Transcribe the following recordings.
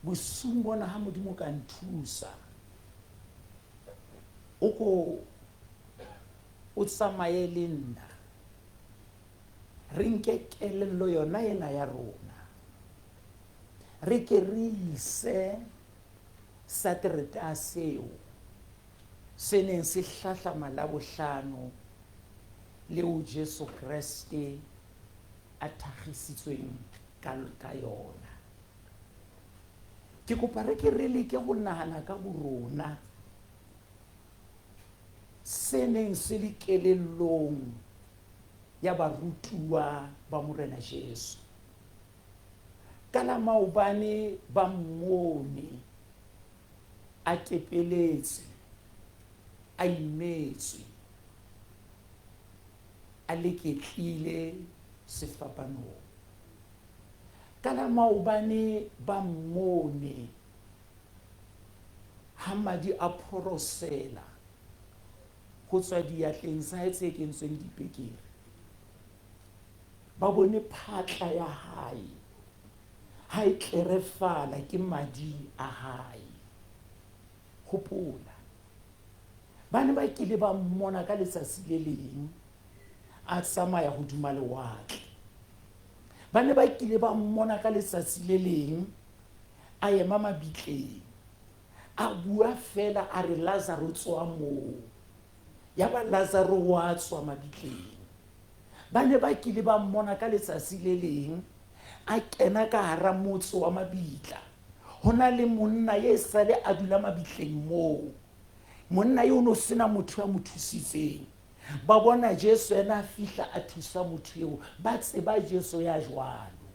bosung bona ha Modimo ka nthusa o tsamaye le nna re nke kelello yona ena ya rona re ke re ise satereta seo se neng se hlahlama labohlano leo Jeso Kriste a thagisitsweng ka yona. Ke kopa re ke re leke go nahana ka borona se neng se le kelellong ya barutuwa ba morena Jesu. Ka la maobane ba mmone a tepeletse a imetswe a leketlile sefapanong. Ka la maobane ba mmone ha madi a porosela go tswa diatleng sa hae tse kentsweng dipekere, ba bone phatla ya hae ha e tlerefala ke madi a hae. Hopola, ba ne ba kile ba mmona ka letsatsi le leng a tsamaya hodima lewatle. Ba ne ba kile ba mmona ka letsatsi le leng a ema mabitleng a bua fela a re Lazaro tswa moo, ya ba Lazaro wa tswa mabitleng. Ba ne ba kile ba mmona ka letsatsi le leng a kena ka hara motse wa mabitla. Hona le monna ye sale a dula mabitleng moo, monna yo no sena motho ya mo thusitseng. Ba bona Jesu ena fihla a thusa motho eo, ba tseba Jesu ya jwalo.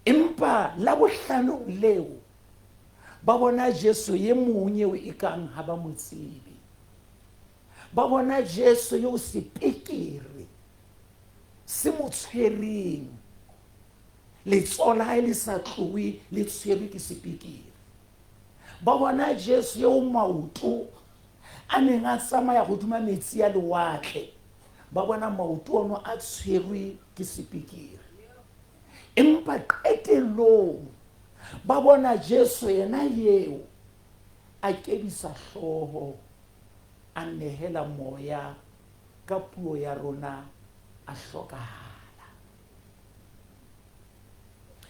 Empa labohlano leo ba bona Jesu ye mong eo ekang ha ba mo tsebe. Ba bona Jesu yo sepekere se mo tshwereng, letsoho la hae le sa tlohe le tshwerwe ke sepekere. Ba bona Jesu yo maoto a neng a tsamaya hodima metsi a lewatle, ba bona maoto ono a tshwerwe ke sepekere. Empa qetellong ba bona Jesu yena yeo a kebisa hlooho, a nehela moya, ka puo ya rona a hlokahala.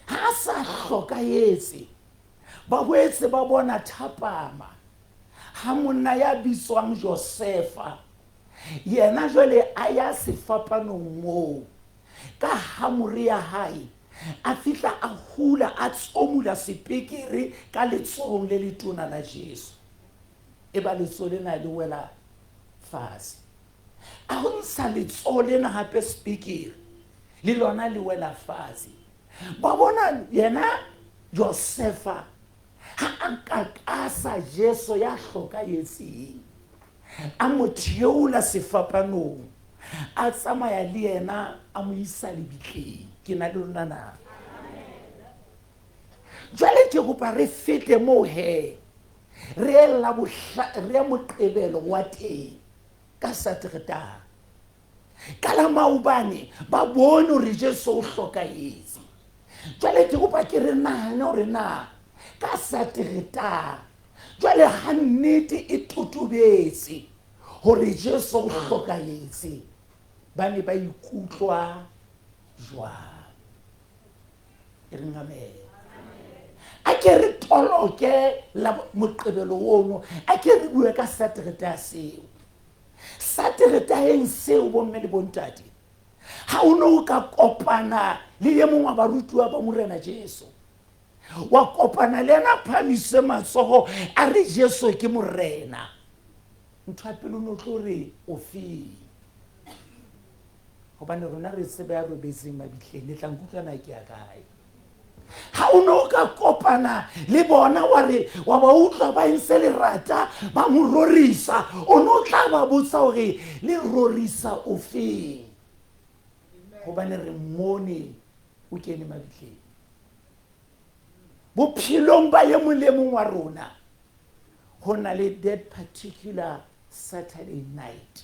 Ha sa hlokahetse, ba boetse ba bona thapama ha monna ya bitswang Josefa, yena jwale a ya sefapanong moo ka hamore ya hae, a fihla a hula a tsomula sepekere ka letsohong le letona la Jesu. E ba letsoho lena le wela fatshe. A ho ntsha letsoho lena hape sepekere le lona le wela fatshe. Ba bona yena Josefa ha a kakasa Jesu ya hlokahetseng, a mo theola sefapanong, a tsamaya le yena a mo isa lebitleng. Ke na le lona na? Jwale ke kopa re fete moo he, re Moqebelo wa teng ka Satereta. Ka la maobane ba bone hore Jesu o hlokahetse. Jwale ke kopa ke re nahane hore na ka Satereta jwale ha nnete e totobetse hore Jesu o hlokahetse, ba ne ba ikutlwa jwang? E reng amen. A ke re toloke la Moqebelo ono, a ke re bue ka Satereta seo. Satereta eng seo bomme le bontate, ha o no ka kopana le ye mongwe wa barutuwa ba morena Jesu, wa kopana le ena phamise matsoho a re Jesu ke morena, ntho ya pele o no tlo re o feng? Hobane rona re tsebe ya robetseng mabitleng, le tla nkutlwana ke ya kae? Ha o no ka kopana le bona wa ba utlwa ba ntse le rata ba mo rorisa, o no tla ba botsa hore le rorisa o feng? Hobane re mmone o kene mabitleng. Bophelong ba ye mong le mong wa rona ho na le that particular Saturday night.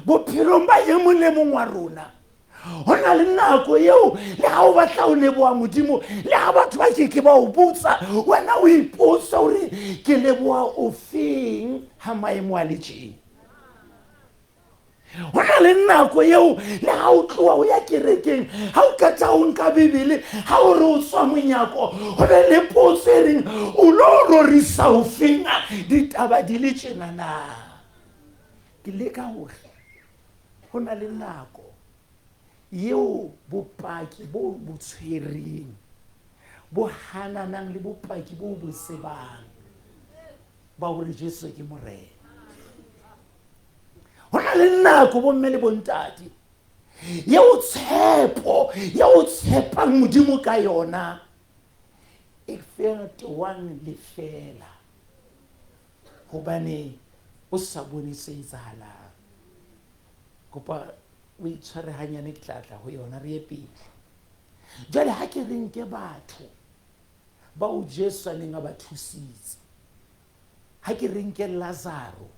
Bophelong ba ye mong le mong wa rona Ho na le nako eo le ha o batla o leboha Modimo le ha batho ba ke ba o botsa wena o ipotsa hore ke leboha o feng ha maemo a le tjena. Ho na le nako eo le ha o tloha o ya kerekeng ha o qeta o nka Bebele ha o re o tswa monyako ho be le potso e reng o lo rorisa o feng ditaba di le tjena na. Ke leka hore ho na le nako eo bopaki bo bo tshwereng bo hananang le bopaki bo bo sebang ba hore Jeso ke morena. Ho na le nako bo mme le bontate eo tshepo eo tshepang Modimo ka yona e fetohang le fela hobane o sa bone se etsahalang. Kopa o itshware hanyane ke tlatla ho yona re ye pele. Jwale ha ke re nke batho ba o Jesu a neng a ba thusitse, ha ke re nke Lazaro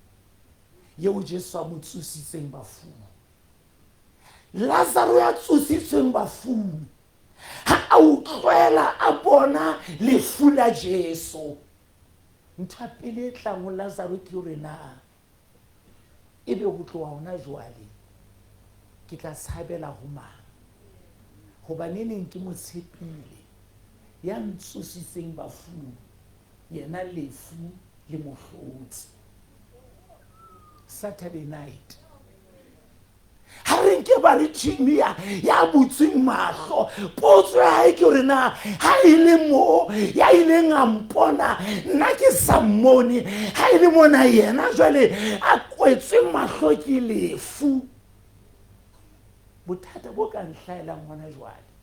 yeo Jesu a mo tsositseng bafung, Lazaro ya tsositsweng bafung ha a utlwela a bona lefu la Jesu, ntho ya pele e tlang ho Lazaro ke hore na ebe ho tloha hona jwale ke tla tshabela ho mang, hobaneneng ke mo tshepile ya ntsositseng bafung yena lefu le mohlotsi. Saturday night ha re nke ba re tšhimi ya butseng mahlo, potso ya hae ke hore na ha e le mo ya ileng a mpona nna ke sa mmone, ha e le mona yena jwale a kwetswe mahlo ke lefu. Bothata bo ka nhlaelang hona jwale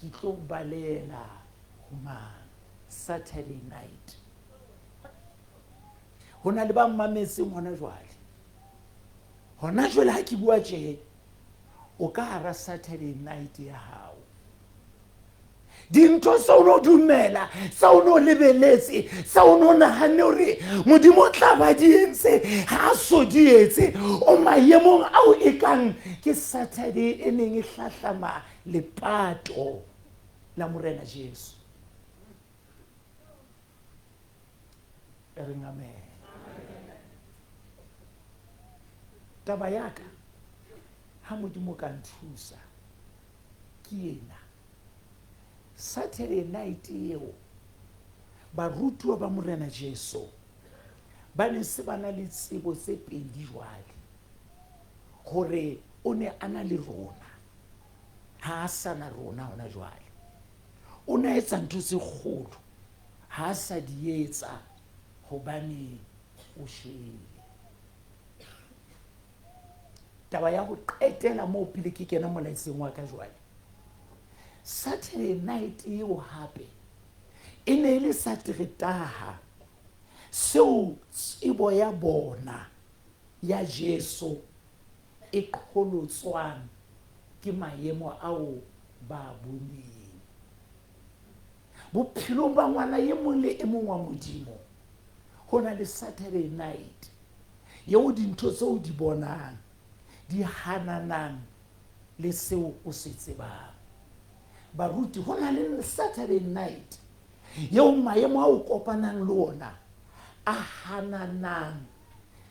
ke tlo balela ho mang Saturday night. Ho na le ba mmametseng hona jwale, hona jwale ha ke bua tje o ka hara Saturday night ya hao dintho sa o no dumela sa o no lebeletse sa o no nahane hore Modimo tla ba di entse ha so di etse o maemong ao e kang ke Saturday e neng e hlahlama lepato la morena Jesu. Amen. Taba ya ka ha Modimo ka nthusa ke ena Saturday night eo barutuwa ba morena Jesu ba ne se bana le tsebo tse pedi jwale hore o ne ana le rona ha sa na rona hona jwale, o ne etsa ntho tse kgolo ha sa di etsa hobane o shele. Taba ya ho qetela moo pele ke kena molaetseng wa ka jwale, Saturday night eo hape e ne le Sateretaha seo tsebo ya bona ya Jesu e qholotswang ke maemo ao ba boneng. Bophelong ba ngwana ye mong le e mong wa Modimo ho na le Saturday night yeo dintho tseo di bonang di hananang le seo o se tsebang. Baruti ho na le Saturday night yeo maemo a o kopanang le ona a hananang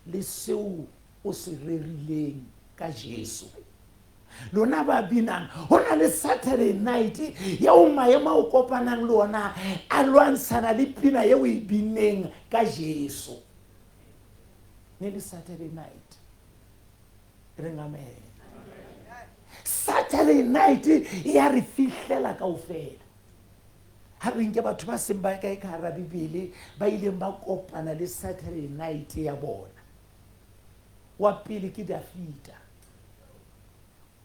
le seo o se rerileng ka Jesu. Lona ba binang ho na le Saturday night yeo maemo a o kopanang le ona a lwantshana le pina yeo e bineng ka Jesu. Ne le Saturday night. Amen. Saturday night ya re fihlela kaofela. Ha re nke batho ba seng ba kae ka hara Bibele ba ileng ba kopana le Saturday night ya bona. Wa pele ke Dafita.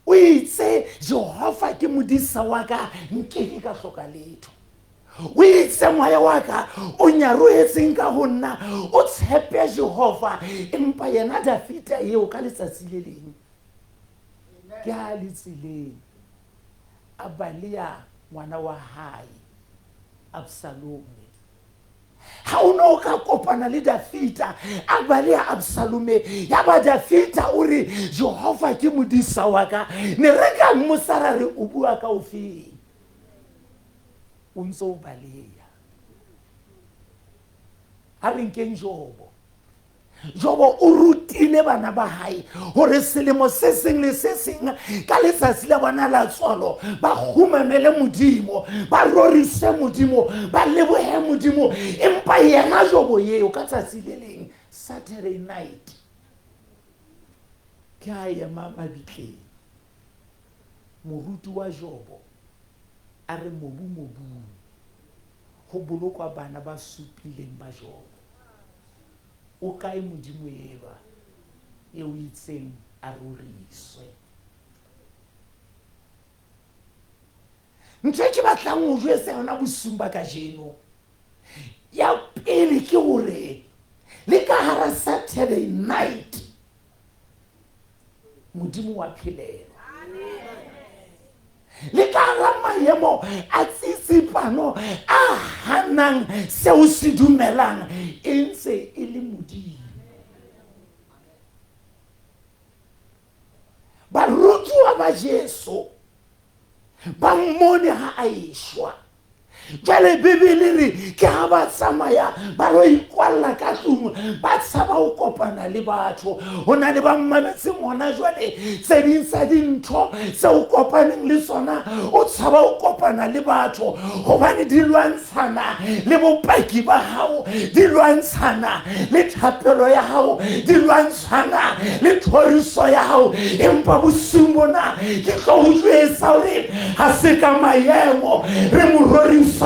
O itse Jehova ke modisa wa ka nke ka hloka letho. O itse moya wa ka o nyaroetseng ka ho nna o tshepe Jehova, empa yena Dafita eo ka letsatsi le leng ke ha le tsileng a balia ngwana wa hae Absalom. Ha o no ka kopana le Dafita a ba le Absalome ya ba Dafita o re Jehova ke modisa wa ka ne re ka mosara re o bua ka ofeng o ntse o baleya ha re nkeng Jobo o rutile bana ba hae hore selemo se seng le se seng ka letsatsi la bona la tswalo ba khumamele modimo ba rorise modimo ba lebohe modimo empa yena Jobo yeo ka tsatsi le leng Saturday night ke a ema mabitleng moruti wa Jobo a re mobu ho bolokwa bana ba supileng ba Jobo o kae modimo eba e o itseng a roriswe ntse ke batlang o jwetse yona bosumba ka jeno ya pele ke hore le ka hara Saturday night modimo wa phelela le ka hara maemo a tsitsipano a hanang seo se dumelang e ntse e le modimo barutwa ba Jeso ba mmone ha a eshwa jale Bibele re ke ha ba tsamaya ba lo ikwalla ka tlung ba tshaba o kopana le batho hona le ba mmametse ngwana jwale tse ding sa dintho tse o kopaneng le sona o tshaba o kopana le batho hobane di lwantshana le bopaki ba hao di lwantshana le thapelo ya hao di lwantshana le thoriso ya hao empa bosumona ke tlo o jwetsa hore ha se ka maemo re mo rorisana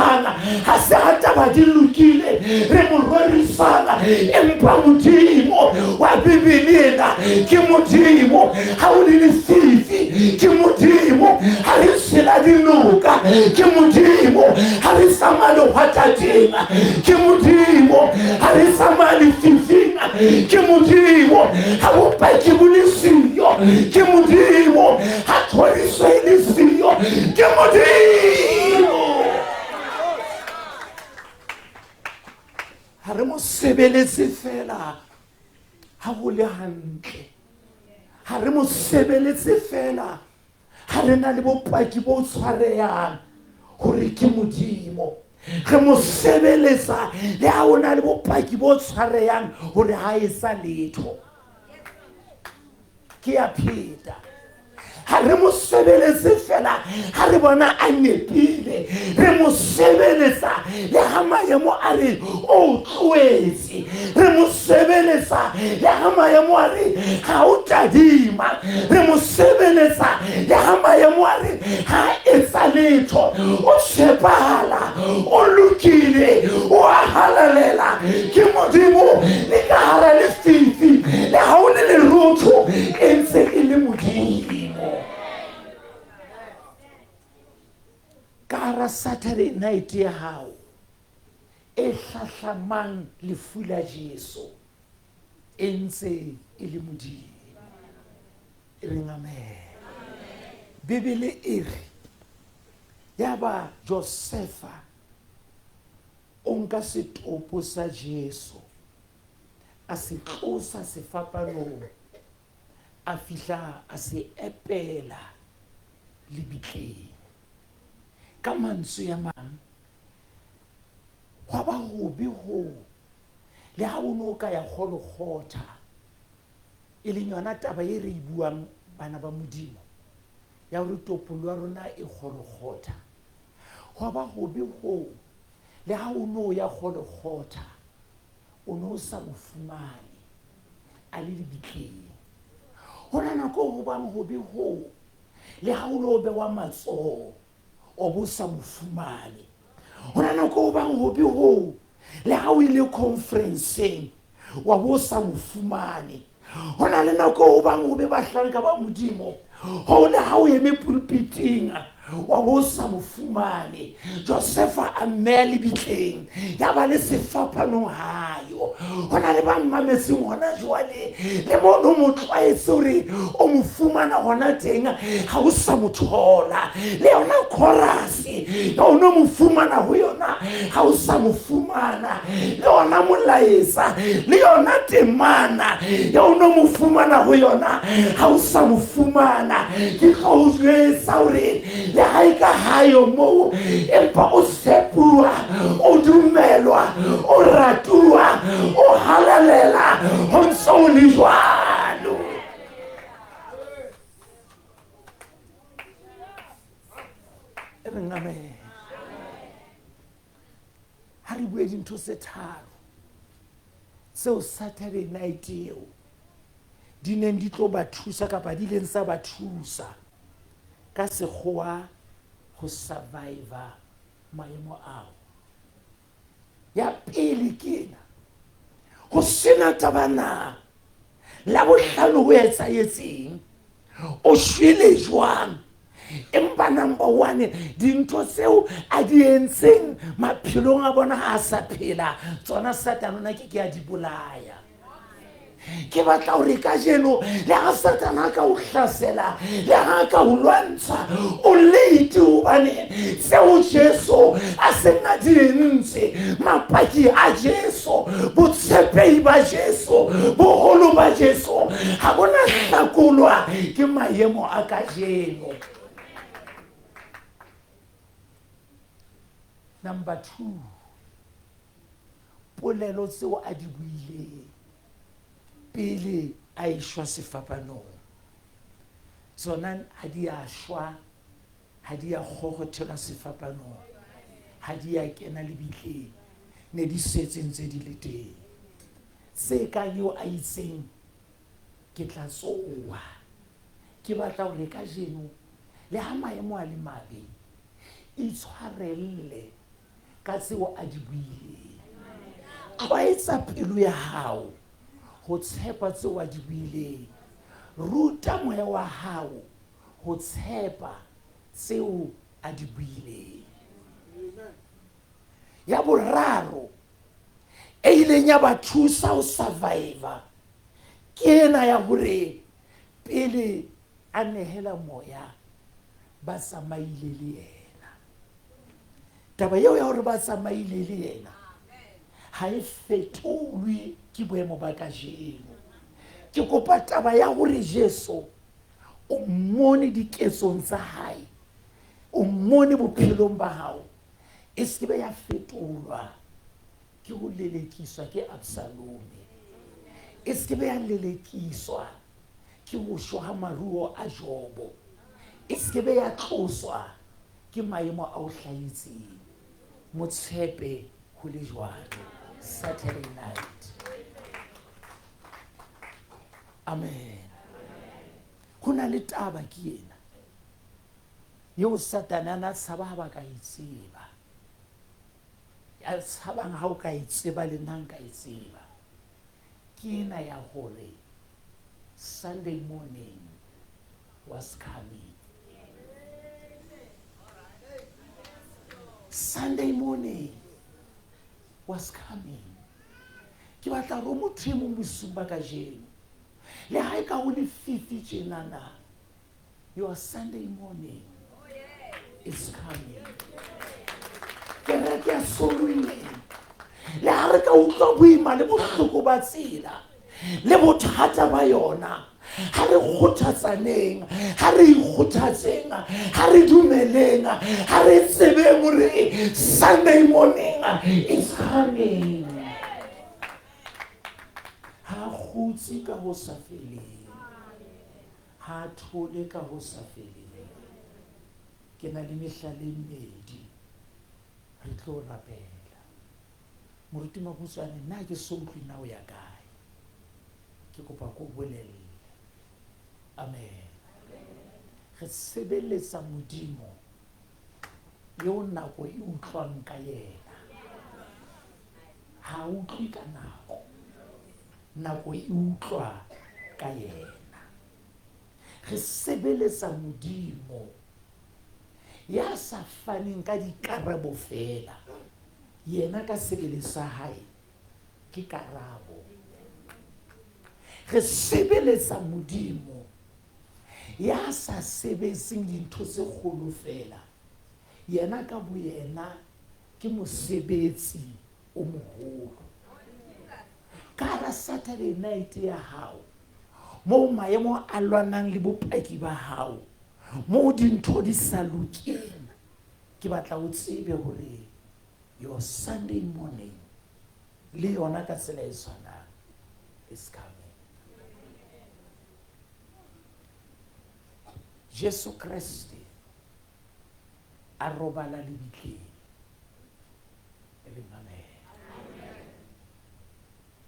ha se hata ba di lokile re mo rorisana empa modimo wa Bibele ena ke modimo ha o le lefifi ke modimo ha re sela dinoka ke modimo ha re samalo hwatatenga ke modimo ha re samali fifina ke modimo ha o paki bulisiyo ke modimo ha thoriso ile siyo ke modimo ha re mo sebeletse fela ha go le hantle ha re mo sebeletse fela ha re na le bopaki bo tshwareyang hore ke modimo re mo sebeletsa le ha o na le bopaki bo tshwareyang hore ha e sa letho ke a pheta ha re mo sebeletse fela ha re bona a nepile re mo sebeletsa le ha maemo a re o tloetse re mo sebeletsa le ha maemo a re ha o tadima re mo sebeletsa le ha maemo a re ha etsa letho o shebala o lokile o a halalela ke modimo le ka hara lefifi le ha o le lerotho e ntse e le modimo kara Saturday night ya hao e hlahlamang lefu la Jeso e ntse e le modimo e reng amen Bibele e re yaba Josefa o nka setopo sa Jeso a se tlosa sefapanong a fihla a se epela lebitleng ka mantswe ya mang wa ba hobe ho le ha o no ka ya kgolokgotha e le yona taba e re buang bana ba modimo ya hore topolo ya rona e kgolokgotha wa ba hobe ho le ha o no ya kgolokgotha o no sa bofumane a le lebitleng hona nako ho bang hobe ho le ha o no be wa matsoho o bo sa bofumane hona nako ho bang hobe ho le ha o ile conferenceng wa bo sa bofumane hona le nako ho bang ho be bahlanka ba modimo ho le ha o eme pulpiting wa bo sa bofumane Josefa a mele bitleng ya ba le sefapanong hae hayo ho na le ba mmametseng hona jwale le mono mo tlwaetse hore o mo fumana hona teng ha o sa mo thola le yona chorus yona mo fumana ho yona ha o sa mo fumana le yona molaetsa le yona temana yona mo fumana ho yona ha o sa mo fumana ke go jwetsa hore le ha e ka hayo mo empa o sepua o dumelwa o ratua o halelela ho ntso o le jwalo. Amen. Ha re bue dintho tse tharo tseo Saturday night eo di neng di tlo ba thusa kapa di leng sa ba thusa ka sekgowa ho survivor maemo ao. Ya pele kena ho sena tabana labohlano ho etsahetseng o shwele jwang empa number 1 dintho tseo a di entseng maphelong a bona ha a sa phela tsona Satana ona ke a di bolaya. Ke batla hore ka jeno le ha Satana ka o hlasela le ha ka o lwantsha o late hobane tseo Jeso a sena di entse mapaki a Jeso botshepehi ba Jeso boholo ba Jeso ha bona hlakolwa ke maemo a ka jeno. Number 2, polelo tseo a di buileng pele a ishwa sefapanong tsona ha di a shwa ha di a kgokgothela sefapanong ha di a kena lebitleng ne di setse ntse di le teng se ka yo a itseng ke tla tsoa. Ke batla hore ka jeno le ha maemo a le mabe itshwarelle ka tseo a di buileng. Tlwaetsa pelo ya hao ho tshepa tseo a di buileng. Ruta moya wa hao ho tshepa tseo a di buileng. Ya boraro e ileng ya ba thusa ho survivor ke ena ya hore pele a nehela moya ba tsamaile le yena. Taba eo ya hore ba tsamaile le yena ha e fetolwe ke boemo ba kajeno. Ke kopa taba ya hore Jeso o mmone diketsong tsa hae o mmone bophelong ba hao e se be ya fetolwa ke ho lelekiswa ke Absalome, e se be ya lelekiswa ke ho shwa maruo a Jobo, e se be ya tloswa ke maemo a o hlahitseng. Motshepe ho le jwalo Saturday night. Amen. Hona le taba ke ena yo Satana na tshaba ha ba ka itseba ya tshabang ha o ka itseba le nna nka itseba ke ena ya hore Sunday morning was coming. Sunday morning was coming. Ke batla ro motho e mong bosumba ka jeno le ha e ka ho le fifi tjenana your Sunday morning is coming. Ke re ke a solwile le ha re ka utlwa boima le bohloko ba tsela le bothata ba yona ha re kgothatsaneng ha re ikgothatseng ha re dumeleng ha re tsebeng hore Sunday morning is coming. Ha khutsi ka ho sa feleng ha thole ka ho sa feleng. Ke na le mehlale mmedi re tlo rapela moruti Makutsoane nna ke so utlwi na o ya kae ke kopa ko bolelle. Amen. Re sebeletsa modimo yo nako e utlwang ka yena ha utlwi ka nako e utlwa ka yena. Re sebeletsa modimo ya sa faneng ka dikarabo fela yena ka sebele sa hae ke karabo. Re sebeletsa Modimo ya sa sebetseng dintho tse kgolo fela. Yena ka boyena ke mosebetsi o moholo. Ka hara Saturday night ya hao, mo maemo a lwanang le bopaki ba hao, mo dintho di sa lokeng, ke batla o tsebe hore your Sunday morning le yona ka tsela e tshwanang is coming. Jeso Kriste a robala lebitleng,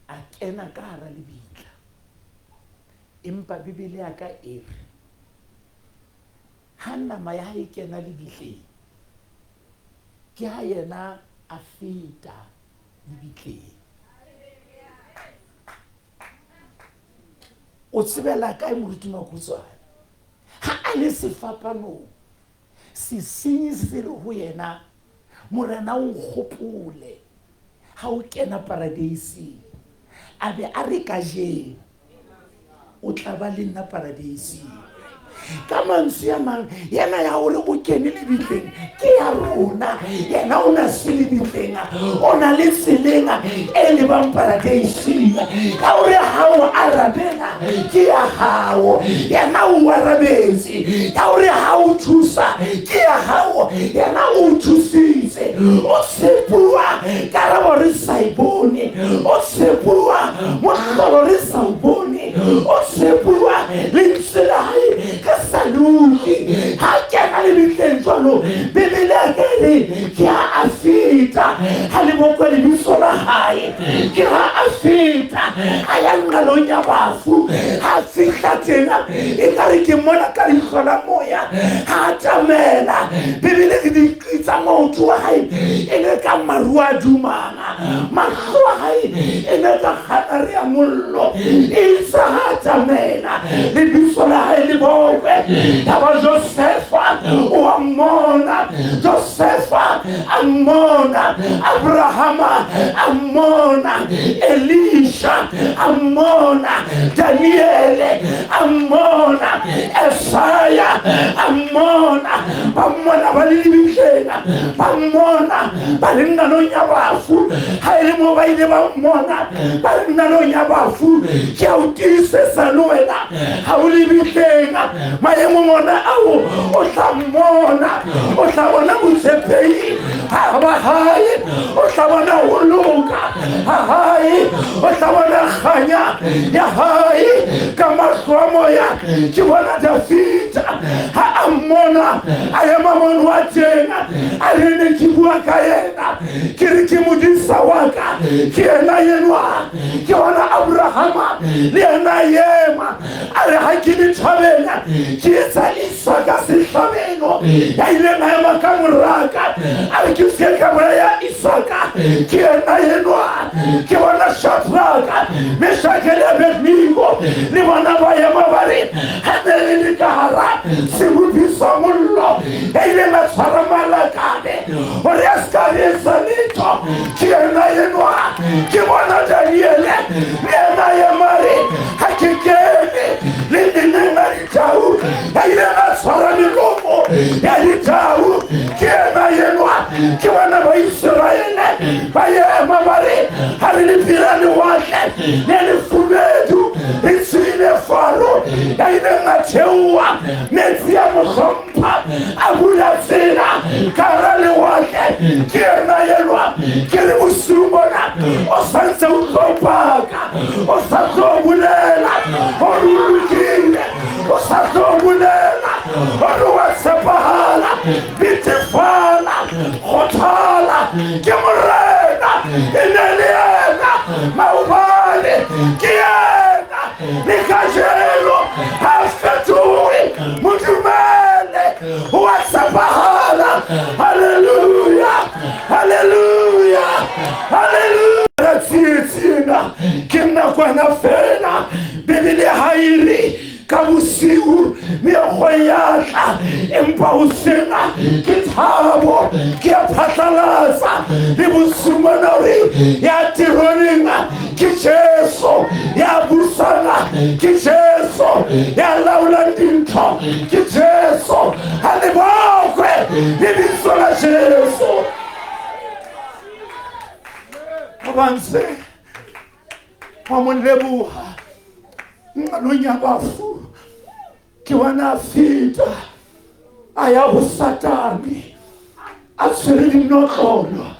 a kena ka hara lebitla, empa Bibele ya ka e re ha nama ya hae kena lebitleng, ke ha yena a feta lebitleng. O tsebela kae moruti Makutsoane? Ha a le sefapanong, sesenyi se re ho yena, morena o nkgopole ha o kena paradieseng, a be a re kajeno o tla ba le nna paradieseng. Ka mantswe a mang, yena ya hore o kene lebitleng ke ya rona. Yena o na se lebitleng, o na le tseleng e lebang paradieseng. Ka hore ha o arabela ke ya hao, yena o arabetse. Ka hore ha o thusa ke ya hao, yena o thusitse. O tshepuwa karabo re sa e bone, o tshepuwa mohlolo re sa o bone, o tshepuwa lentswe la hae ka saluti. Ha kena lebitleng jwalo, Bibele ya ka re ke ha a feta, ha le bokwa lebitso la hae, ke ha a feta a ya nqalong ya bafu. Ha fihla tjena e ka re ke mona ka leihlo la moya, ha tamela. Bibele ke di tsa maoto wa hae e le ka maru a dumana, mahlo a hae e le ka kganare ya mollo. E sa ha tamela lebitso la hae le bokwe. Taba Josefa o amona, Josefa amona, Abrahama amona, Elisha amona, Daniele amona, Esaya amona. Bamona balilibishena, bamona balinganonja bafu, hailimo baile bamona balinganonja bafu. Kiautise saluela haulibishena, mayemo mona au otamona, otamona usepei abahai, otamona uluka ahai, otamona khanya ya hai kama moya kibona Davida ha amona ayama monu atena alene kibua kaena kiriki mudisa waka kiena yenwa kiona Abrahama liena yema ale hakini tabena kiesa Isaka sishameno ya ile mayama kamuraka ale kiseka ya Isaka kiena yenwa kiona Shadraka Meshakele Abednego limana bayama bari haneli kahara sibubisa mullo ile masharamala kade oriaskari sanito kiena yenwa kiona Daniele liena yamari hakikeni lindinena litau ile masharami lomo ya litau kiena yenwa kiona ba Israeli bayama bari halipirani wake nene fumedu isine faro ile mateua metia mkhompa abula zina karale wake kiena yenwa kile musumona osanse ukopaka osazobulela orulukile osazobulela oruwasepahala bitifala khothala kimurena ineliena maubale kiena nikajelo afetui mutumele wasepahala. Haleluya, haleluya, haleluya. Ratsitsina kimna kwa nafena Bibele hairi kabusiu miyoyatla empawusena kitabo kiapatalaza libusumanori ya tironinga ke Jeso ya laolang dintho, ke Jeso a lebogwe lebitso la Jeso. Abanse wa mo leboga ngalong ya bafu ke bona feta a ya go Satane a tshwere dinotlolo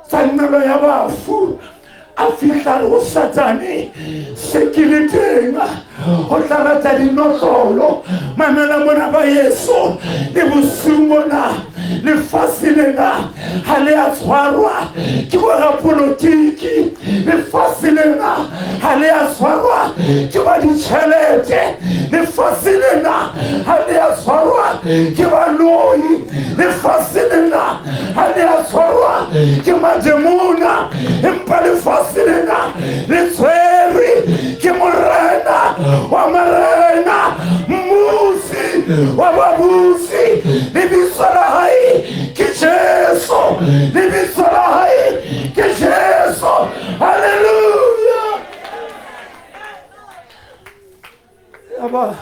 tsa nalo ya bafu a fihla go Satane se ke le teng go tlabatsa dinotlolo mamela mona ba Jeso le bosiung bona lefatshe lena ga le a tshwarwa ke borapolotiki, lefatshe lena ga le a tshwarwa ke ba ditšhelete, lefatshe lena ga le a tshwarwa ke baloi, lefatshe lena ga le a tshwarwa ke mademona, empa lefatshe lena le tshwerwe ke morena wa marena, mmusi wa babusi, lebitso la hae ke Jeso, lebitso la hae ke Jeso. Haleluya. Aba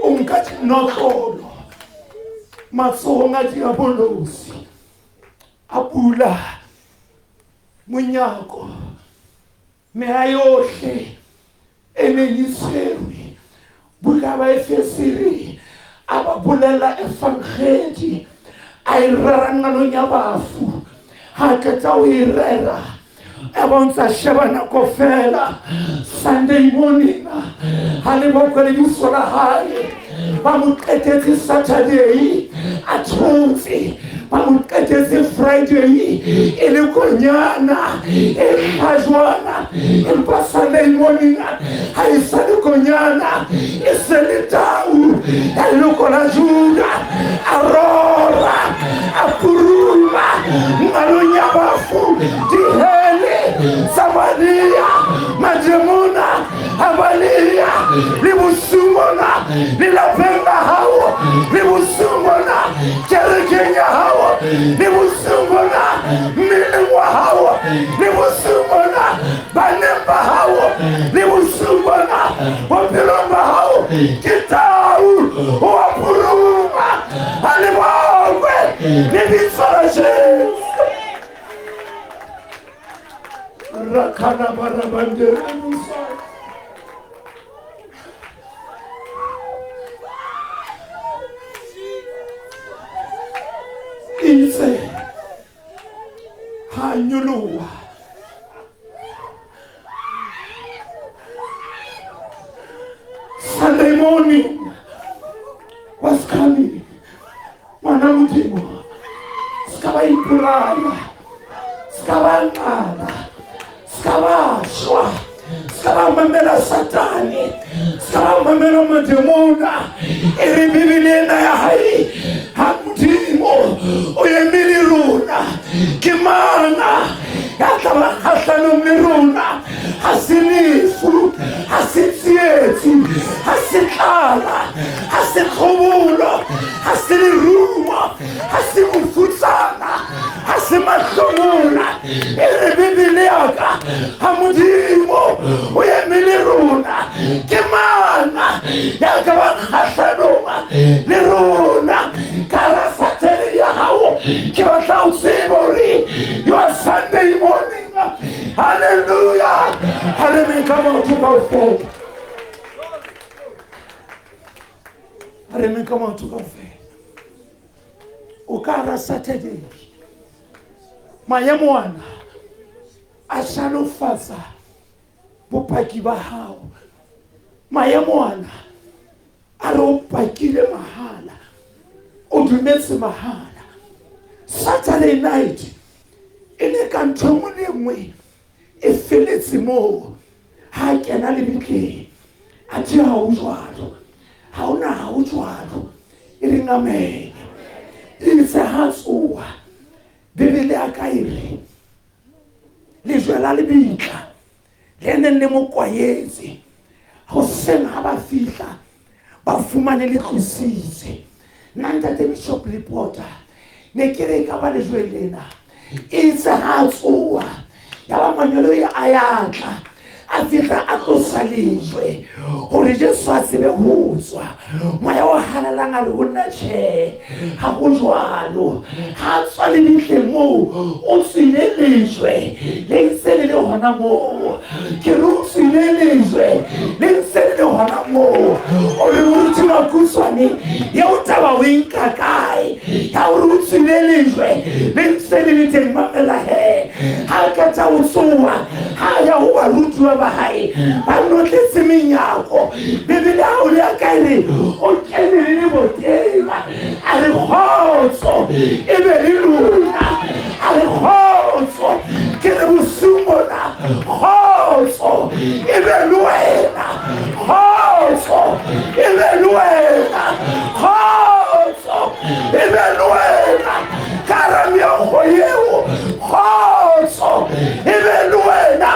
unka dinotlolo matsogong a diabolosi a pula monyako mea yohle e neng e tshwerwe. Buka ba Efesiri a ba bolela efangedi a e rera ngalong ya bafu, ha qeta o e rera a bontsha sheba nako fela Sunday morning ha le boko le biso la hae ba mo qetetse Saturday a thotse, ba mo qetetse Friday e le konyana e hlajwana, empa Sunday morning ha e sa le konyana e se le tau ya loko la Juda a rora a puruma ngalong ya bafu dihele Samaria mademona abalia le bosumona le lapeng la hao, le bosumona kerekeng ya hao, le bosumona mmeleng wa hao, le bosumona baneng ba hao, le bosumona bophelong ba hao ke tau o a puruma a le bogwe lebitso la Jesu. Rakana barabande itse ha nyoloha Sunday morning was coming. Mwana Modimo ska ba ipolaya, ska ba ngala, ska ba shwa, ska ba mamela Satane, ska ba mamela mademona. E re Bibele ena ya hae ha Modimo o emile rona ke mana ya tla ba kgahlanong le rona, ha se lefu, ha se tsietsi, ha se tlala, ha se kgobolo, ha se lerumo, ha se mofutsana, ha se mahlomola. E re Bibele ya ka ha Modimo o emile rona ke mana ya ka ba kgahlanong le rona. Kara Satane ya hao ke batla o tsebe hore your Sunday morning. Hallelujah. Hallelujah. Come on to go forward. Hallelujah. Come on to go forward. Ukara Saturday maemo ana a hlalofatsa bopaki ba hao. Maemo ana a re o pakile mahala, o dumetse mahala. Saturday night e le ka ntho nngwe le nngwe e feletse moo ha kena le bitleng a di ha o jwalo, ha ona ha o jwalo e re ngamele e se ha tsoa. Bibele ya ka ire le jwela le bitla le neng le mo kwayetse hoseng ha ba fihla ba fumane le tlositse. Ntate Bishop Reporter ne ke re ka ba le jwelena itse ha tsoa ya ba manyolo ya ayatla a fihla a tlosa lejwe gore Jesu a tsebe go tswa. Moya o halalang a re o nna tjhe, ga go jwalo, ga a tswa lebitleng moo o tswile lejwe le ntse le le gona moo. Ke re o tswile lejwe le ntse le le gona moo. O re moruti Makutsoane ya o taba o e nka kae ya gore o tswile lejwe le ntse le le teng. Mamela he, ga a katsa o tsoa ga ya go barutiwa ba gae ba notletse menyako. Bebele a o le a kae re o kene le le boteng, a re kgotso e be le lona, a re kgotso ke re bosumona, kgotso e be le wena, kgotso e be le wena, kgotso e be le wena ka ra meokgo eo, kgotso e be le wena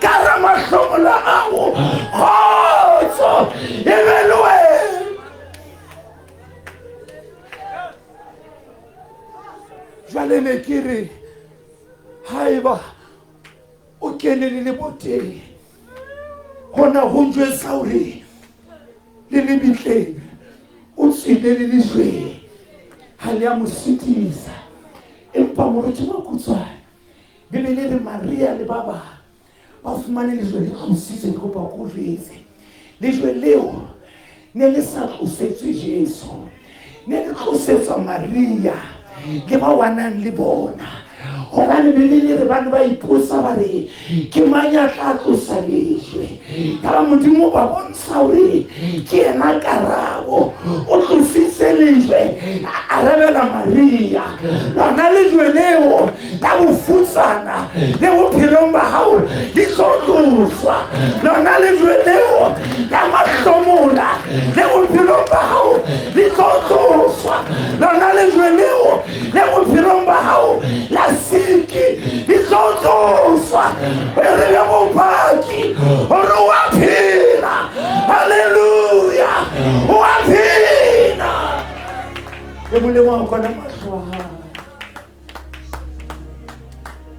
ka ra mahlomola ao, kgotso e be le wena. Jwale ne ke re haeba o kene le le boteng gona go njwetsa gore le le bitleng o tswile le lejweng ga le a mo sutisa. Empa moruti Makutsoane Bibele re Maria le ba bang ba fumane lejwe le tlositse. Ke kopa ko jwetse lejwe leo ne le sa tlosetswe Jeso, ne le tlosetswa Maria le ba wanang le bona. Gobane Bibele re bana ba iposa ba re ke mang ya tla tlosa lejwe. Ka ba Modimo ba bontsha gore ke ena karabo, o tlositse lejwe a arabela Maria. Lona lejwe leo la bofutsana le bophelong ba gago di tlo tloswa. Lona lejwe leo la mahlomola le bophelong ba gago di tlo tloswa. Lona lejwe leo le bophelong ba gago la siki di tlo tloswa. Re le bopaki gore o a phela. Halleluja, o a phela. Le molemo wa kona mahlo a gago,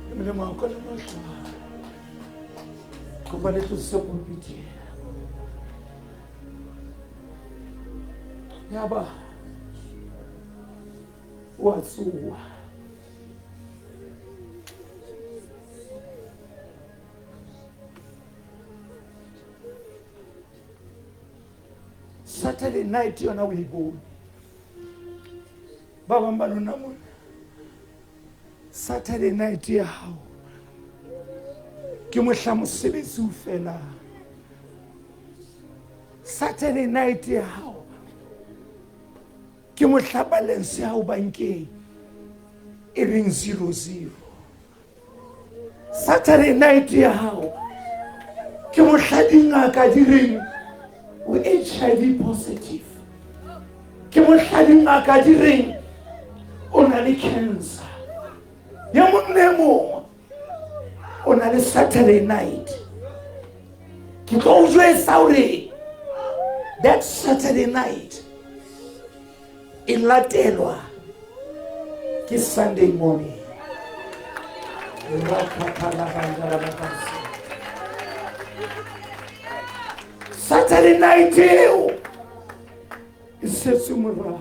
le molemo wa kona mahlo a gago. Kopa le tlositse kompiti ya ba o a tsoa. Saturday night yona o e bone ba bang ba lona mona. Saturday night ya hao ke mohla mosebetsi o felang. Saturday night ya hao ke mohla balance ya hao bankeng e leng 0-0. Saturday night ya hao ke mohla dingaka di reng o HIV positive. Ke mohla dingaka di reng o na le cancer. Ya monne mongwe o na le Saturday night. Ke tlo o jwetsa gore that Saturday night e latelwa ke Sunday morning. Saturday night eo e setse morago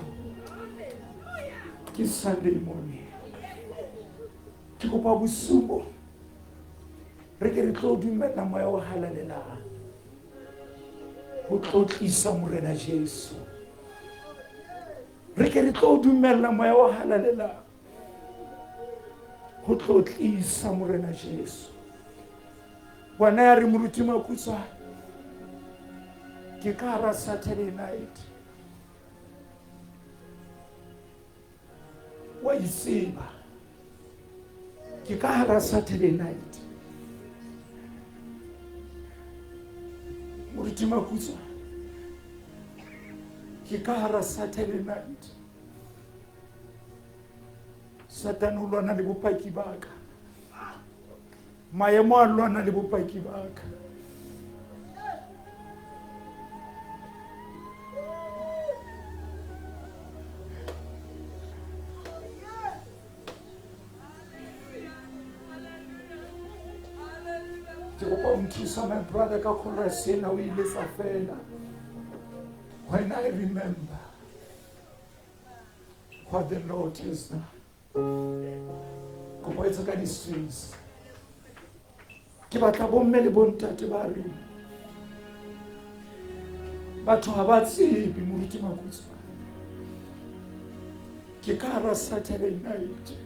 ke Sunday morning. Ke kopa bosumo re ke re tlo dumela moya o halalelang go tlo tlisa morena Jesu. Re ke re tlo dumela moya o halalelang go tlo tlisa morena Jesu. Bona ya re moruti Makutsoane ke ka hara Saturday night wa iseba. Ke ka hara Saturday night moruti Makutsoane ke ka hara Saturday night. Satan o lwana le bopaki baka, maemo a lwana le bopaki baka. Ke kopa o nthusa my brother ka chorus ena o ile sa fela. When I remember what the Lord has done. Kopa etsa ka di-strings. Ke batla bomme le bontate ba rena. Batho ha ba tsebe moruti Makutsoane. Ke ka hara Saturday night.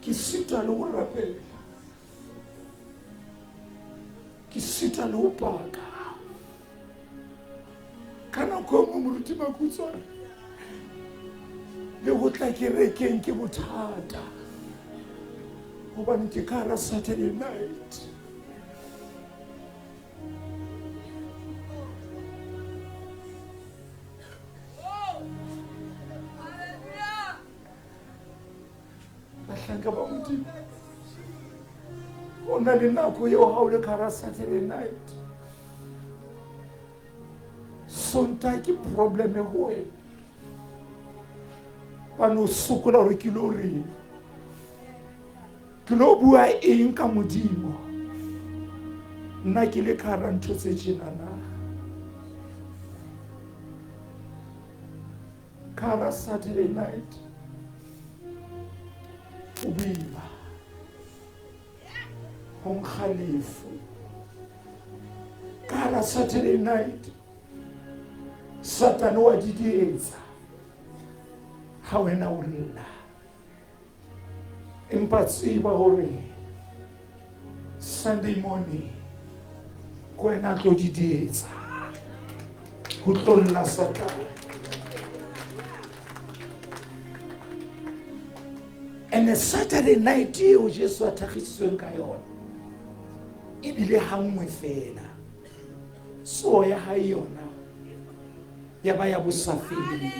Ke sita le ho rapela. Ke sita le ho paka. Ka nako e nngwe moruti Makutsoane le ho tla kerekeng ke bothata. Hobane ke ka hara Saturday night. Bahlanka ba Modimo, o na le nako eo ha o le ka hara Saturday night. Sontaha ke problem e ho wena. Bano sokola hore ke lo reng. Ke lo bua eng ka Modimo. Nna ke le ka hara ntho tse tjenana. Ka hara Saturday night. O biba. Ho nkgalefu. Ka hara Saturday night. Satan wa didietsa. Ha wena o lla. Empa tseba hore Sunday morning ko wena tlo didietsa. Ho tlolla Satan. And a Saturday night eo Jeso a thagisitsweng ka yona. Ebile ha nngwe fela. So ya ha yona. Ya ba ya bosafele.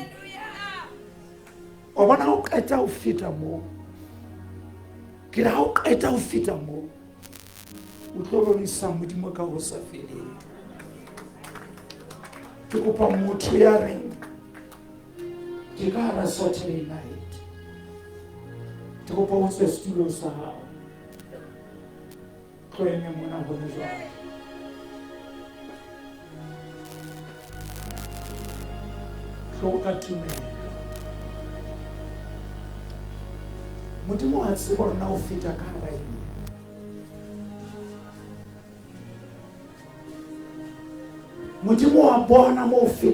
O bona o qeta ho feta mo. Ke ra o qeta ho feta mo. O tlo bonisa Modimo ka ho sa feleng. Ke kopa motho ya reng ke ka hara Saturday night. Ke kopa o se studio sa hao. Tloeme mona hona jwale. Tloka tumelo. Modimo a tseba hore na o feta ka hara eng. Modimo a bona mo o feta